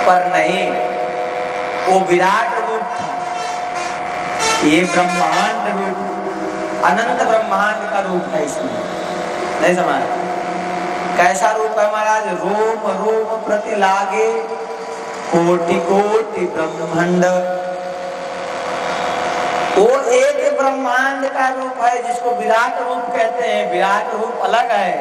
पर नहीं, वो विराट रूप था, ये ब्रह्मांड रूप, अनंत ब्रह्मांड का रूप है इसमें। नहीं समझ? कैसा रूप है महाराज? रोम रोम प्रति लागे कोटि कोटि ब्रह्मांड। वो एक ब्रह्मांड का रूप है जिसको विराट रूप कहते हैं। विराट रूप अलग है,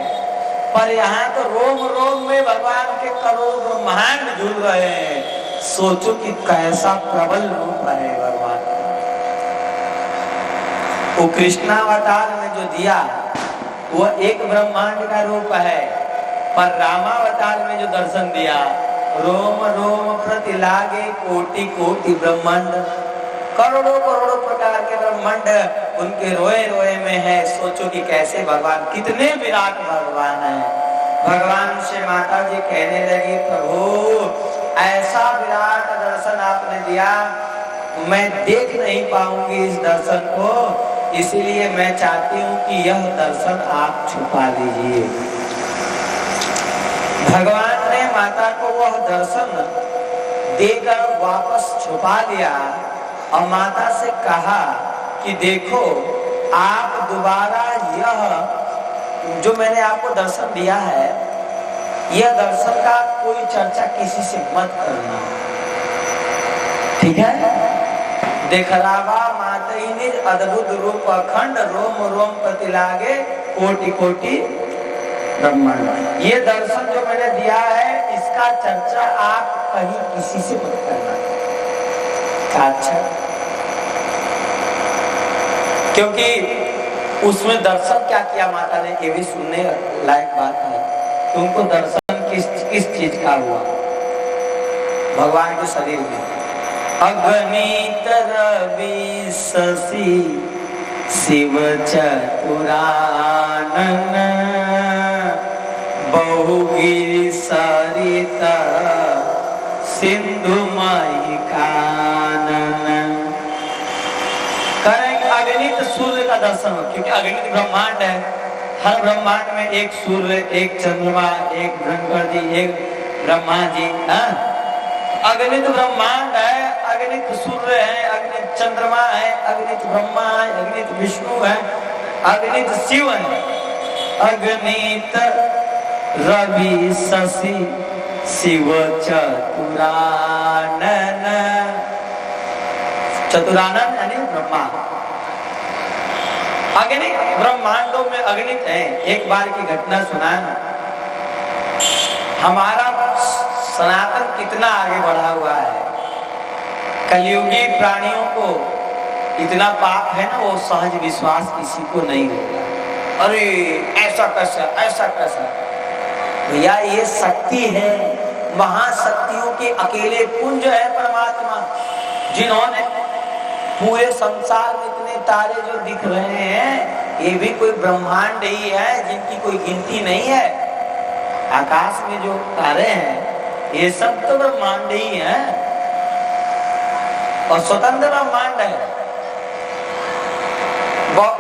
पर यहाँ तो रोम रोम में भगवान के करोड़ ब्रह्मांड जुड़ रहे हैं। सोचो कि कैसा प्रबल रूप है भगवान का। वो कृष्णावतार में जो दिया वो एक ब्रह्मांड का रूप है, पर रामावतार में जो दर्शन दिया, रोम रोम प्रति लागे कोटि कोटि ब्रह्मांड, करोड़ों करोड़ों प्रकार के ब्रह्मांड उनके रोए रोए में है। सोचो कि कैसे भगवान, कितने विराट भगवान है। भगवान से माता जी कहने लगी, प्रभु ऐसा विराट दर्शन आपने दिया, मैं देख नहीं पाऊंगी इस दर्शन को, इसलिए मैं चाहती हूँ कि यह दर्शन आप छुपा लीजिए। भगवान ने माता को वह दर्शन देकर वापस छुपा लिया और माता से कहा कि देखो, आप दोबारा यह जो मैंने आपको दर्शन दिया है, यह दर्शन का कोई चर्चा किसी से मत करना, ठीक है? देखलावा मातई निज अद्भुत रूप अखंड, रोम रोम प्रति लागे कोटि कोटि ब्रह्मांड। ये दर्शन जो मैंने दिया है, इसका चर्चा आप कहीं किसी से मत करना। अच्छा, क्योंकि उसमें दर्शन क्या किया माता ने, ये भी सुनने लायक बात है। तुमको दर्शन किस चीज का हुआ? भगवान के शरीर में अगणित रवि शशि शिव चतुरानन, बहुगिरि सरिता सिंधु मई कानन। करें अगणित सूर्य का दर्शन हो, क्योंकि अगणित ब्रह्मांड है। हर ब्रह्मांड में एक सूर्य, एक चंद्रमा, एक शंकर जी, एक ब्रह्मा जी। अगणित ब्रह्मांड है, अगणित सूर्य है, अगणित चंद्रमा है, अगणित ब्रह्मा है, अगणित विष्णु है, अगणित शिव है। अगणित रवि शशि शिव चतुरानन, चतुरानन यानी ब्रह्मा। अगणित ब्रह्मांडों में अगणित है। एक बार की घटना सुनाना, हमारा सनातन कितना आगे बढ़ा हुआ है। कलियुगी प्राणियों को इतना पाप है ना, वो सहज विश्वास किसी को नहीं होगा। अरे ऐसा कैसा, ऐसा कैसा? भैया ये शक्ति है, महाशक्तियों के अकेले पुंज है परमात्मा, जिन्होंने पूरे संसार में इतने तारे जो दिख रहे हैं, ये भी कोई ब्रह्मांड ही है जिनकी कोई गिनती नहीं है। आकाश में जो तारे हैं ये सब तो ब्रह्मांड ही है और स्वतंत्र ब्रह्मांड है।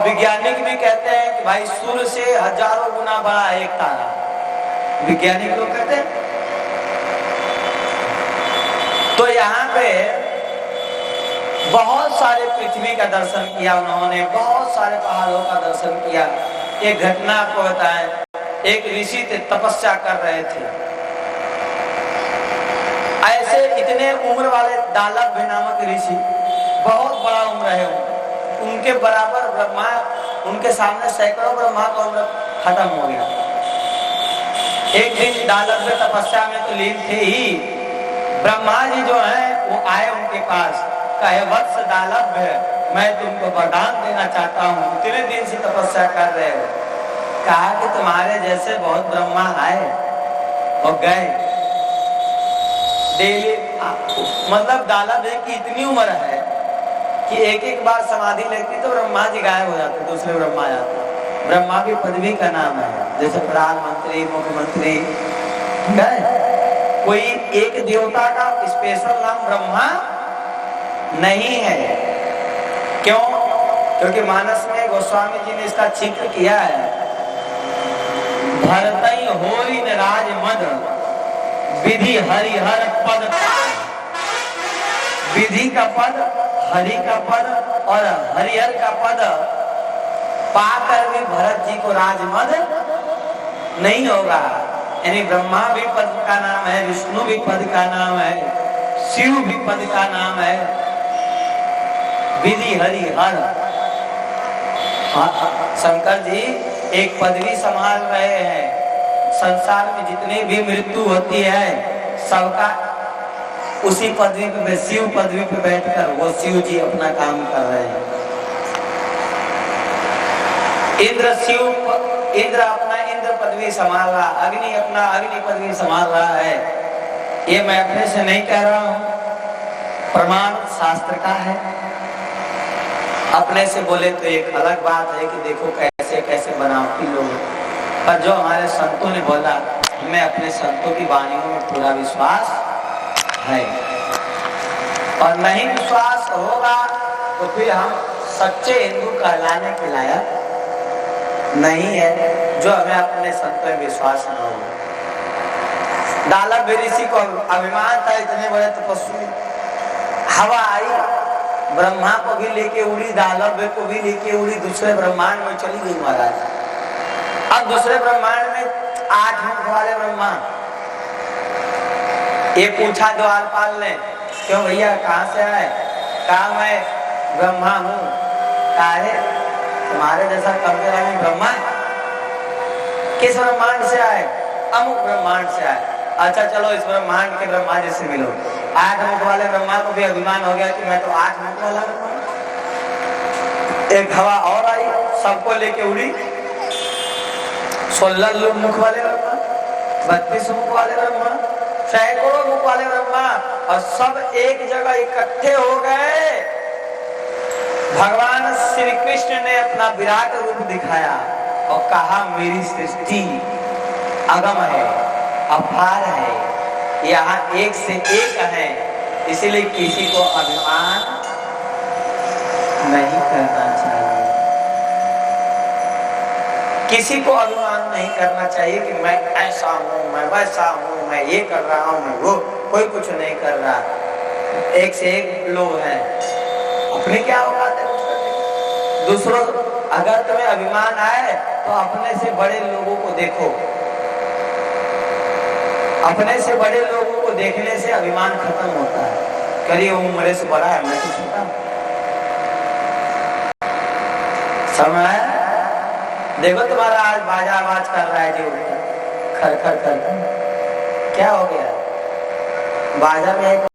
वैज्ञानिक भी कहते हैं कि भाई सूर्य से हजारों गुना बड़ा है एक तारा, वैज्ञानिक लोग कहते हैं। तो यहाँ पे बहुत सारे पृथ्वी का दर्शन किया उन्होंने, बहुत सारे पहाड़ों का दर्शन किया। एक घटना आपको बताएं, एक ऋषि थे, तपस्या कर रहे थे। ऐसे इतने उम्र वाले दालभ नामक ऋषि, बहुत बड़ा उम्र है उनके बराबर ब्रह्मा, उनके सामने सैकड़ों ब्रह्मा का उम्र खत्म हो गया। एक दिन दालभ तपस्या में तो लीन थे ही, ब्रह्मा जी जो हैं वो आए उनके पास, कहे वत्स दालभ है, मैं तुमको वरदान देना चाहता हूँ, इतने दिन से तपस्या कर रहे हो। कहा कि तुम्हारे जैसे बहुत ब्रह्मा आए और गए डेली। मतलब दालभ की इतनी उम्र है कि एक एक बार समाधि लगती तो ब्रह्मा जी गायब हो जाते, दूसरे ब्रह्मा आ जाते। ब्रह्मा की पदवी का नाम है, जैसे प्रधानमंत्री, मुख्यमंत्री गए। कोई एक देवता का स्पेशल नाम ब्रह्मा नहीं है। क्यों? क्योंकि मानस में गोस्वामी जी ने इसका जिक्र किया है। भरतई होरी न राज मद, विधि हरिहर पद, विधि का पद, हरि का पद और हरिहर का पद पाकर भी भरत जी को राजमद नहीं होगा। यानी ब्रह्मा भी पद का नाम है, विष्णु भी पद का नाम है, शिव भी पद का नाम है, विधि हरिहर। शंकर जी एक पदवी संभाल रहे हैं। संसार में जितनी भी मृत्यु होती है सबका उसी पदवी पे, शिव पदवी पे बैठकर वो शिव जी अपना काम कर रहे हैं। इंद्र अपना इंद्र पदवी संभाल रहा, अग्नि अपना अग्नि पदवी संभाल रहा है। ये मैं अपने से नहीं कह रहा हूं, प्रमाण शास्त्र का है। अपने से बोले तो एक अलग बात है कि देखो कैसे कैसे बनावटी लोग, पर जो हमारे संतों ने बोला, हमें अपने संतों की वाणियों में पूरा विश्वास है। और नहीं विश्वास होगा तो फिर हम सच्चे हिंदू कहलाने के लायक नहीं है, जो हमें अपने संतों में विश्वास न हो। दालव ऋषि को अभिमान था, इतने बड़े तपस्वी, हवा आई, ब्रह्मा को भी लेके उड़ी, दानव को भी लेके उड़ी, दूसरे ब्रह्मांड में चली गई महाराज। अब दूसरे ब्रह्मांड में 8 मुख वाले ब्रह्मा, ये पूछा द्वारपाल ने, क्यों भैया कहाँ से आए? कहा मैं ब्रह्मा हूँ। काहे? तुम्हारे जैसा करने वाली ब्रह्मा? किस ब्रह्मांड से आए? अमुक ब्रह्मांड से आए। अच्छा चलो इस ब्रह्मांड के ब्रह्मा जी से मिलो। 8 मुख वाले ब्रह्मा को भी अभिमान हो गया कि मैं तो 8 मुख वाला ब्रह्मा। एक हवा और आई, सबको लेके उड़ी। 16 मुख वाले ब्रह्मा, 32 मुख वाले ब्रह्मा, सैकड़ों मुख वाले ब्रह्मा, और सब एक जगह इकट्ठे हो गए। भगवान श्री कृष्ण ने अपना विराट रूप दिखाया और कहा मेरी सृष्टि अगम है, अपार है, यहाँ एक से एक है, इसलिए किसी को अभिमान नहीं करना चाहिए। किसी को अभिमान नहीं करना चाहिए कि मैं ऐसा हूँ, मैं वैसा हूँ, मैं ये कर रहा हूँ, मैं वो। कोई कुछ नहीं कर रहा, एक से एक लोग हैं, अपने क्या औकात है दूसरों। अगर तुम्हें अभिमान आए तो अपने से बड़े लोगों को देखो, अपने से बड़े लोगों को देखने से अभिमान खत्म होता है। करिए वो मेरे से बड़ा है, मैं तो छोटा हूं। समय देखो तुम्हारा आज बाजा आवाज कर रहा है जी, खर खर खर, क्या हो गया? बाजा में